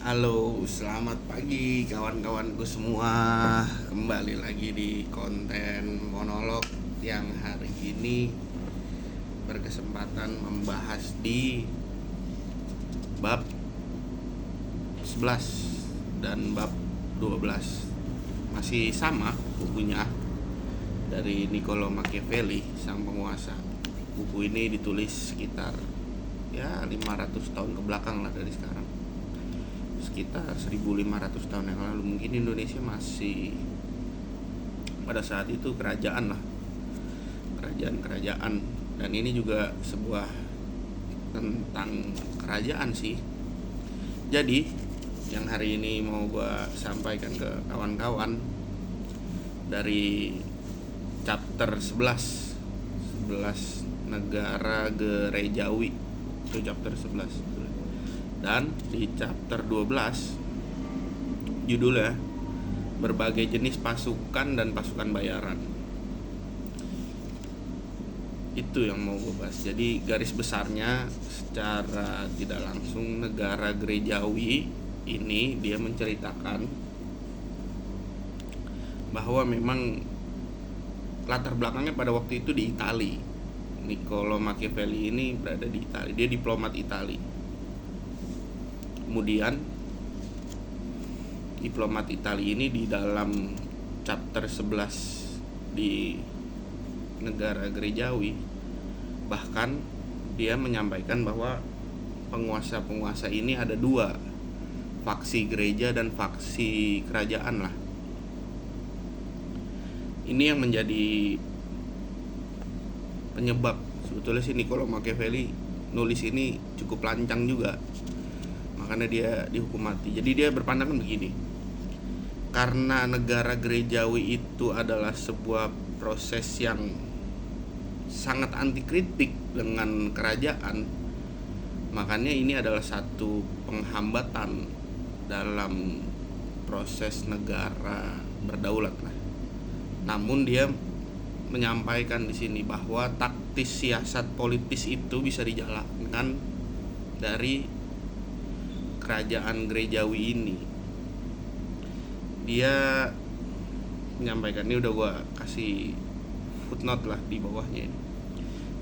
Halo, selamat pagi kawan-kawanku semua. Kembali lagi di konten monolog yang hari ini berkesempatan membahas di bab 11 dan bab 12. Masih sama bukunya, dari Niccolo Machiavelli, Sang Penguasa. Buku ini ditulis sekitar 500 tahun ke belakang lah dari sekarang. Sekitar 1500 tahun yang lalu. Mungkin Indonesia masih pada saat itu kerajaan lah, kerajaan. Dan ini juga sebuah tentang kerajaan sih. Jadi yang hari ini mau gue sampaikan ke kawan-kawan dari chapter 11 negara gerejawi, itu chapter 11. Dan di chapter 12 judulnya berbagai jenis pasukan dan pasukan bayaran. Itu yang mau gue bahas. Jadi garis besarnya secara tidak langsung, negara gerejawi ini dia menceritakan bahwa memang latar belakangnya pada waktu itu di Italia. Niccolo Machiavelli ini berada di Italia. Dia diplomat Italia. Kemudian diplomat Italia ini di dalam chapter 11 di negara gerejawi, bahkan dia menyampaikan bahwa penguasa-penguasa ini ada dua, faksi gereja dan faksi kerajaan lah. Ini yang menjadi penyebab sebetulnya si Niccolo Machiavelli nulis ini cukup lancang juga, makanya dia dihukum mati. Jadi dia berpandangan begini, karena negara gerejawi itu adalah sebuah proses yang sangat antikritik dengan kerajaan, makanya ini adalah satu penghambatan dalam proses negara berdaulat lah. Namun dia menyampaikan di sini bahwa taktis siasat politis itu bisa dijalankan dari kerajaan gerejawi ini. Dia menyampaikan, ini udah gue kasih footnote lah di bawahnya ini.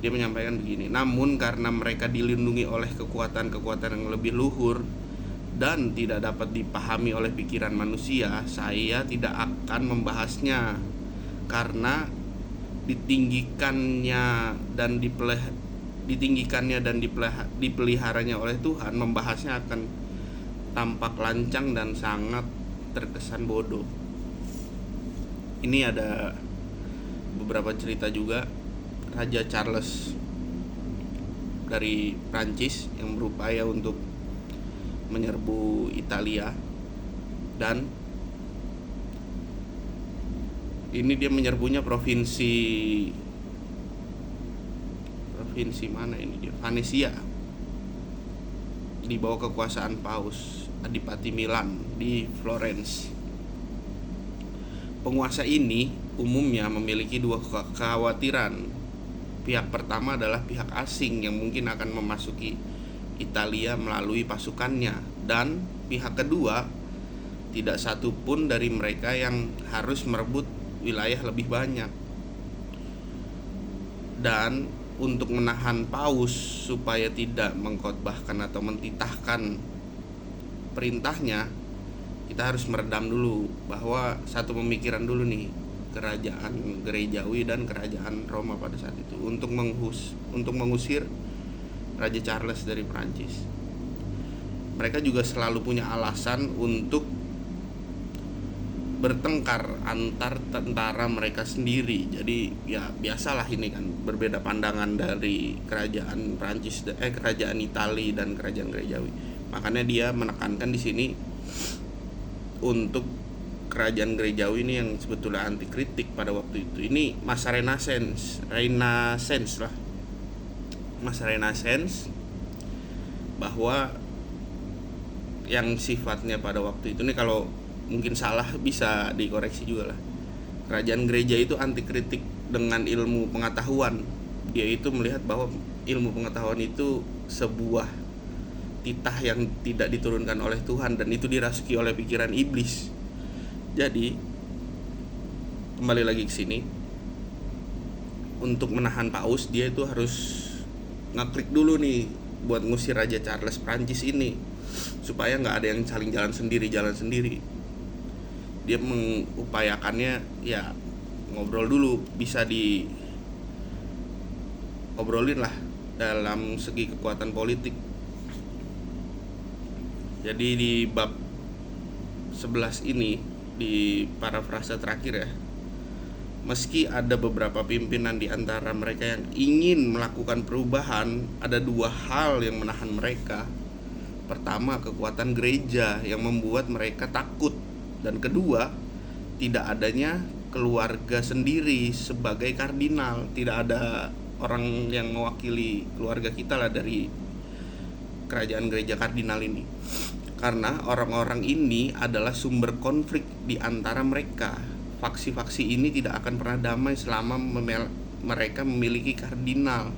Dia menyampaikan begini, namun karena mereka dilindungi oleh kekuatan-kekuatan yang lebih luhur dan tidak dapat dipahami oleh pikiran manusia, saya tidak akan membahasnya, karena ditinggikannya dan dipeliharanya oleh Tuhan, membahasnya akan tampak lancang dan sangat terkesan bodoh. Ini ada beberapa cerita juga. Raja Charles dari Prancis yang berupaya untuk menyerbu Italia, dan ini dia menyerbunya provinsi mana ini dia, Venesia, di bawah kekuasaan Paus Adipati Milan di Florence. Penguasa ini umumnya memiliki dua kekhawatiran. Pihak pertama adalah pihak asing yang mungkin akan memasuki Italia melalui pasukannya, dan pihak kedua, tidak satu pun dari mereka yang harus merebut wilayah lebih banyak. Dan untuk menahan Paus supaya tidak mengkhotbahkan atau mentitahkan perintahnya, kita harus meredam dulu bahwa satu pemikiran dulu nih, kerajaan gerejawi dan kerajaan Roma pada saat itu, untuk mengusir Raja Charles dari Prancis. Mereka juga selalu punya alasan untuk bertengkar antar tentara mereka sendiri. Jadi ya biasalah ini kan, berbeda pandangan dari kerajaan Prancis, kerajaan Italia dan kerajaan gerejawi. Makanya dia menekankan di sini untuk kerajaan gerejawi ini yang sebetulnya anti kritik pada waktu itu. Ini masa Renaissance lah, masa Renaissance, bahwa yang sifatnya pada waktu itu nih, kalau mungkin salah bisa dikoreksi juga lah. Kerajaan gereja itu anti kritik dengan ilmu pengetahuan. Dia itu melihat bahwa ilmu pengetahuan itu sebuah titah yang tidak diturunkan oleh Tuhan, dan itu dirasuki oleh pikiran iblis. Jadi kembali lagi ke sini, untuk menahan Paus dia itu harus ngeklik dulu nih buat ngusir Raja Charles Prancis ini, supaya nggak ada yang saling jalan sendiri. Dia mengupayakannya ya ngobrol dulu, bisa diobrolin lah dalam segi kekuatan politik. Jadi di bab 11 ini, di parafrase terakhir ya, meski ada beberapa pimpinan di antara mereka yang ingin melakukan perubahan, ada dua hal yang menahan mereka. Pertama, kekuatan gereja yang membuat mereka takut, dan kedua, tidak adanya keluarga sendiri sebagai kardinal. Tidak ada orang yang mewakili keluarga kita lah dari kerajaan gereja kardinal ini, karena orang-orang ini adalah sumber konflik di antara mereka. Faksi-faksi ini tidak akan pernah damai selama mereka memiliki kardinal,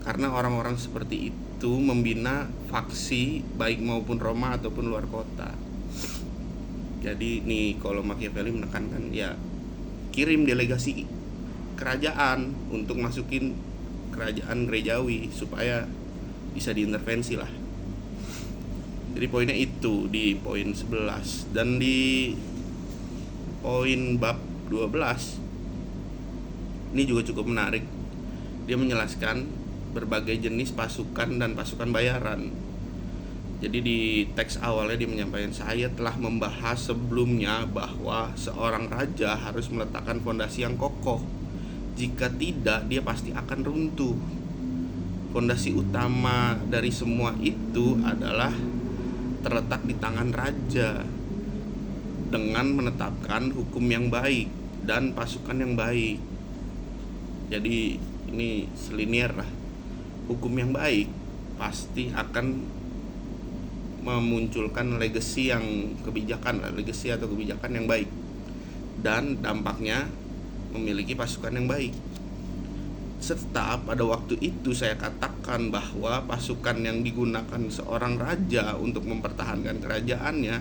karena orang-orang seperti itu membina faksi baik maupun Roma ataupun luar kota. Jadi Niccolo Machiavelli menekankan ya, kirim delegasi kerajaan untuk masukin kerajaan gerejawi supaya bisa diintervensi lah. Jadi poinnya itu di poin 11. Dan di poin bab 12 ini juga cukup menarik. Dia menjelaskan berbagai jenis pasukan dan pasukan bayaran. Jadi di teks awalnya dia menyampaikan, saya telah membahas sebelumnya bahwa seorang raja harus meletakkan fondasi yang kokoh. Jika tidak, dia pasti akan runtuh. Fondasi utama dari semua itu adalah terletak di tangan raja, dengan menetapkan hukum yang baik dan pasukan yang baik. Jadi ini selinier lah. Hukum yang baik pasti akan memunculkan legacy yang kebijakan lah, legacy atau kebijakan yang baik, dan dampaknya memiliki pasukan yang baik. Serta pada waktu itu saya katakan bahwa pasukan yang digunakan seorang raja untuk mempertahankan kerajaannya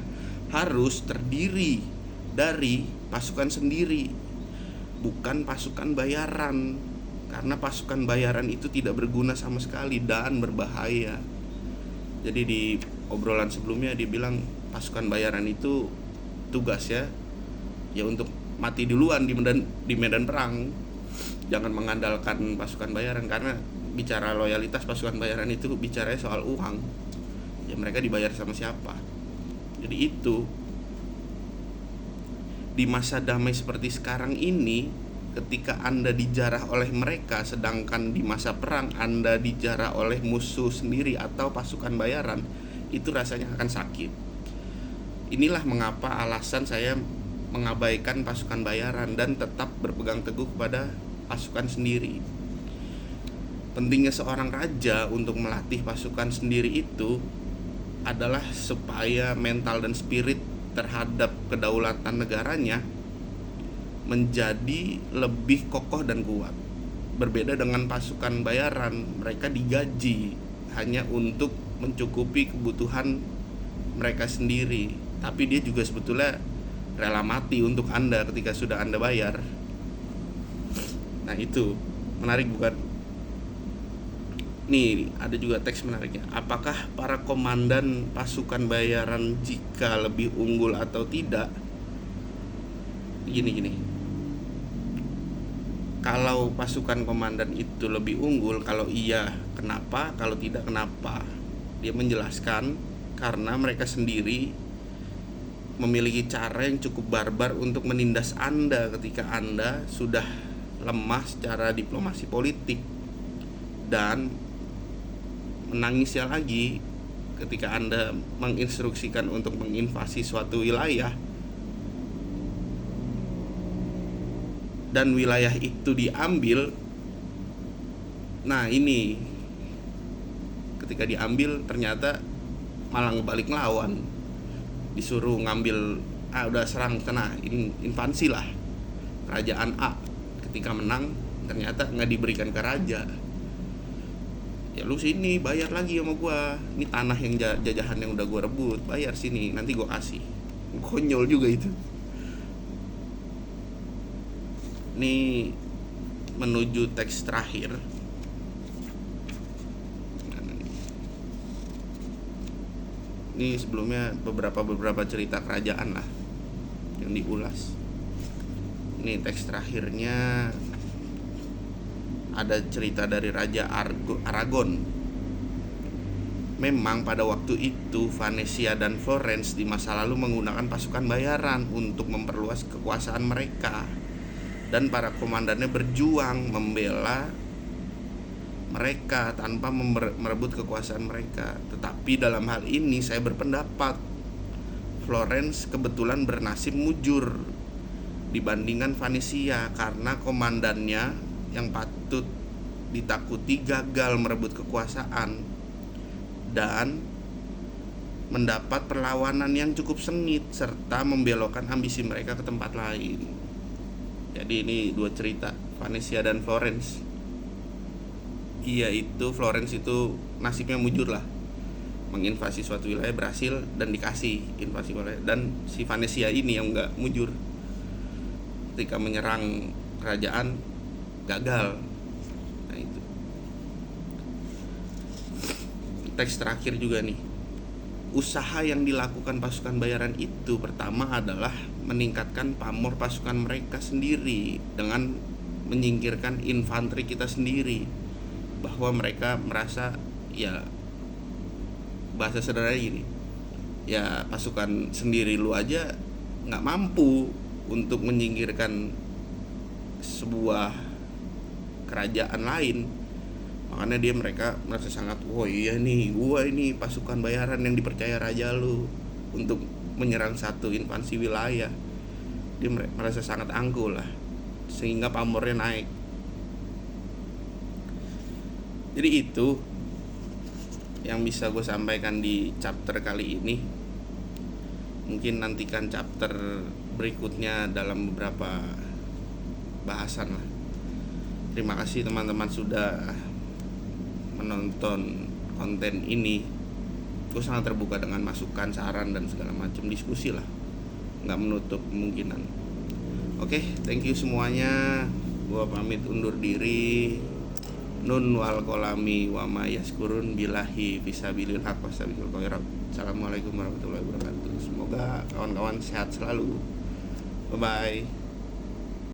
harus terdiri dari pasukan sendiri, bukan pasukan bayaran, karena pasukan bayaran itu tidak berguna sama sekali dan berbahaya. Jadi di obrolan sebelumnya dibilang pasukan bayaran itu tugasnya ya untuk mati duluan di medan perang. Jangan mengandalkan pasukan bayaran, karena bicara loyalitas pasukan bayaran itu bicaranya soal uang. Ya mereka dibayar sama siapa. Jadi itu di masa damai seperti sekarang ini, ketika Anda dijarah oleh mereka, sedangkan di masa perang Anda dijarah oleh musuh sendiri atau pasukan bayaran, itu rasanya akan sakit. Inilah mengapa alasan saya mengabaikan pasukan bayaran dan tetap berpegang teguh kepada pasukan sendiri. Pentingnya seorang raja untuk melatih pasukan sendiri itu adalah supaya mental dan spirit terhadap kedaulatan negaranya menjadi lebih kokoh dan kuat. Berbeda dengan pasukan bayaran, mereka digaji hanya untuk mencukupi kebutuhan mereka sendiri, tapi dia juga sebetulnya rela mati untuk Anda ketika sudah Anda bayar. Nah itu menarik bukan? Nih ada juga teks menariknya. Apakah para komandan pasukan bayaran jika lebih unggul atau tidak? Gini. Kalau pasukan komandan itu lebih unggul, kalau iya kenapa, kalau tidak kenapa? Dia menjelaskan karena mereka sendiri memiliki cara yang cukup barbar untuk menindas Anda ketika Anda sudah lemah secara diplomasi politik, dan menangisnya lagi ketika Anda menginstruksikan untuk menginvasi suatu wilayah dan wilayah itu diambil. Nah ini ketika diambil ternyata malah ngebalik ngelawan, disuruh ngambil udah serang kena invasi lah kerajaan A. Ketika menang ternyata nggak diberikan ke raja. Ya lu sini bayar lagi sama gua, ini tanah yang jajahan yang udah gua rebut, bayar sini nanti gua kasih. Konyol juga itu. Ini menuju teks terakhir. Ini sebelumnya beberapa cerita kerajaan lah yang diulas. Ini teks terakhirnya ada cerita dari Raja Aragon. Memang pada waktu itu Venesia dan Florence di masa lalu menggunakan pasukan bayaran untuk memperluas kekuasaan mereka, dan para komandannya berjuang membela mereka tanpa merebut kekuasaan mereka. Tetapi dalam hal ini saya berpendapat Florence kebetulan bernasib mujur dibandingkan Venesia, karena komandannya yang patut ditakuti gagal merebut kekuasaan dan mendapat perlawanan yang cukup sengit serta membelokkan ambisi mereka ke tempat lain. Jadi ini dua cerita, Venesia dan Florence. Iya, itu Florence itu nasibnya mujur lah, menginvasi suatu wilayah berhasil dan dikasih invasi wilayah, dan si Venesia ini yang nggak mujur, ketika menyerang kerajaan gagal. Nah itu teks terakhir juga nih. Usaha yang dilakukan pasukan bayaran itu pertama adalah meningkatkan pamor pasukan mereka sendiri dengan menyingkirkan infanteri kita sendiri, bahwa mereka merasa, ya bahasa sederhana gini, ya pasukan sendiri lu aja nggak mampu untuk menyingkirkan sebuah kerajaan lain. Makanya mereka merasa sangat, wah iya nih, gua ini pasukan bayaran yang dipercaya raja lu untuk menyerang satu invasi wilayah. Dia merasa sangat angkuh lah, sehingga pamornya naik. Jadi itu yang bisa gue sampaikan di chapter kali ini. Mungkin nantikan chapter berikutnya dalam beberapa bahasan lah. Terima kasih teman-teman sudah menonton konten ini. Gue sangat terbuka dengan masukan, saran, dan segala macam diskusi lah, nggak menutup kemungkinan. Oke, thank you semuanya. Gue pamit undur diri. Nun wal kolami wa ma yaskurun billahi fisabilil haq wasabiqul khairat. Assalamualaikum warahmatullahi wabarakatuh. Semoga kawan-kawan sehat selalu. Bye bye.